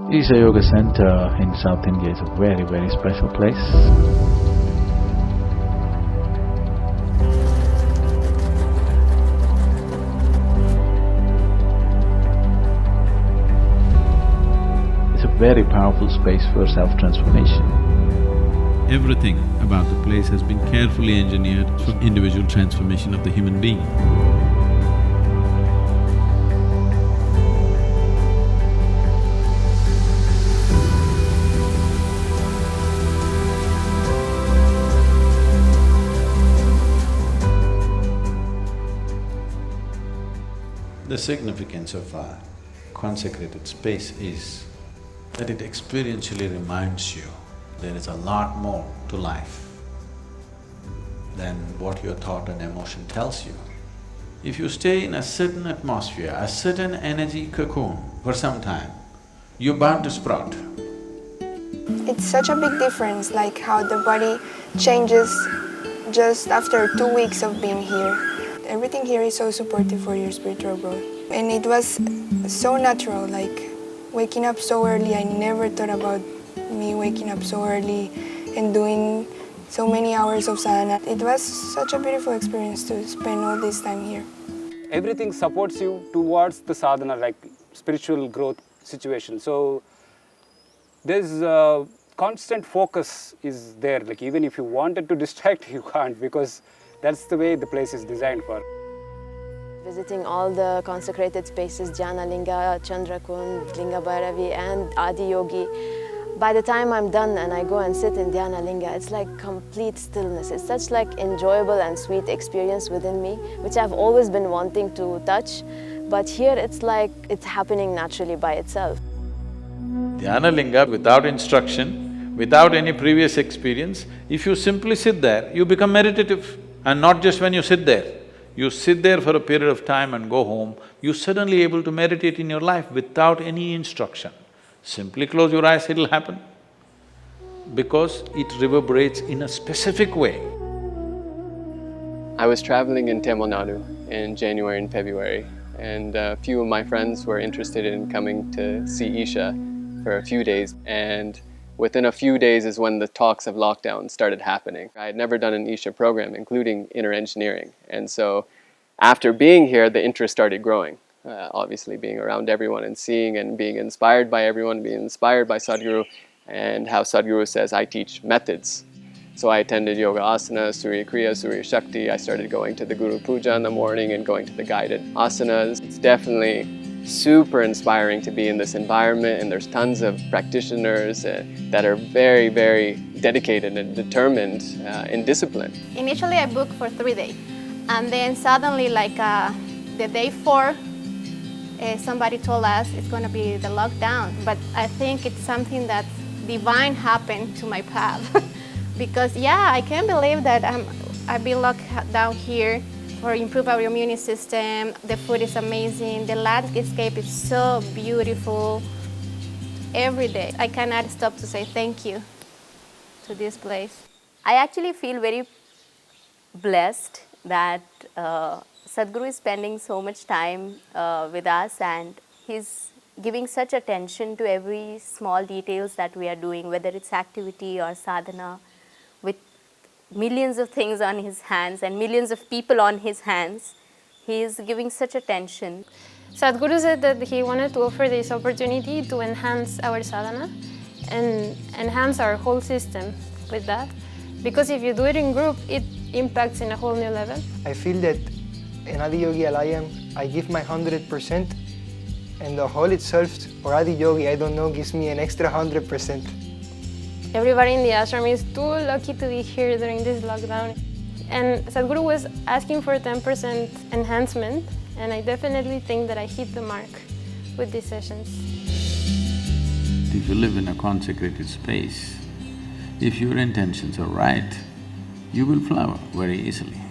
Isha Yoga Center in South India is a very, very special place. It's a very powerful space for self-transformation. Everything about the place has been carefully engineered for individual transformation of the human being. The significance of a consecrated space is that it experientially reminds you there is a lot more to life than what your thought and emotion tells you. If you stay in a certain atmosphere, a certain energy cocoon for some time, you're bound to sprout. It's such a big difference, like how the body changes just after 2 weeks of being here. Everything here is so supportive for your spiritual growth. And it was so natural, like waking up so early. I never thought about me waking up so early and doing so many hours of sadhana. It was such a beautiful experience to spend all this time here. Everything supports you towards the sadhana, like spiritual growth situation. So there's constant focus is there, like even if you wanted to distract, you can't, because that's the way the place is designed for. Visiting all the consecrated spaces, Jnana Linga, Chandrakund, Linga Bhairavi and Adi Yogi, by the time I'm done and I go and sit in Dhyana Linga, it's like complete stillness. It's such like enjoyable and sweet experience within me, which I've always been wanting to touch. But here it's like it's happening naturally by itself. Dhyana Linga, without instruction, without any previous experience, if you simply sit there, you become meditative. And not just when you sit there. You sit there for a period of time and go home, you're suddenly able to meditate in your life without any instruction. Simply close your eyes, it'll happen. Because it reverberates in a specific way. I was traveling in Tamil Nadu in January and February, and a few of my friends were interested in coming to see Isha for a few days, and within a few days is when the talks of lockdown started happening. I had never done an Isha program, including inner engineering. And so after being here, the interest started growing. Obviously being around everyone and seeing and being inspired by everyone, being inspired by Sadhguru, and how Sadhguru says, I teach methods. So I attended Yoga Asana, Surya Kriya, Surya Shakti. I started going to the Guru Puja in the morning and going to the guided asanas. It's definitely super inspiring to be in this environment, and there's tons of practitioners that are very, very dedicated and determined in discipline. Initially I booked for 3 days, and then suddenly like the day 4, somebody told us it's going to be the lockdown, but I think it's something that divine happened to my path. Because yeah, I can't believe that I've been locked down here for improve our immune system. The food is amazing. The landscape is so beautiful. Every day, I cannot stop to say thank you to this place. I actually feel very blessed that Sadhguru is spending so much time with us, and he's giving such attention to every small details that we are doing, whether it's activity or sadhana, with millions of things on his hands and millions of people on his hands. He is giving such attention. Sadhguru said that he wanted to offer this opportunity to enhance our sadhana and enhance our whole system with that. Because if you do it in group, it impacts in a whole new level. I feel that in Adi Yogi Alayam, I give my 100%, and the hall itself, or Adi Yogi, I don't know, gives me an extra 100%. Everybody in the ashram is too lucky to be here during this lockdown. And Sadhguru was asking for 10% enhancement, and I definitely think that I hit the mark with these sessions. If you live in a consecrated space, if your intentions are right, you will flower very easily,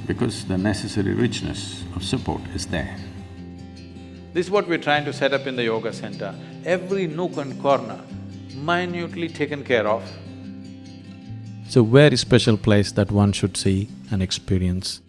because the necessary richness of support is there. This is what we're trying to set up in the yoga center. Every nook and corner minutely taken care of. It's a very special place that one should see and experience.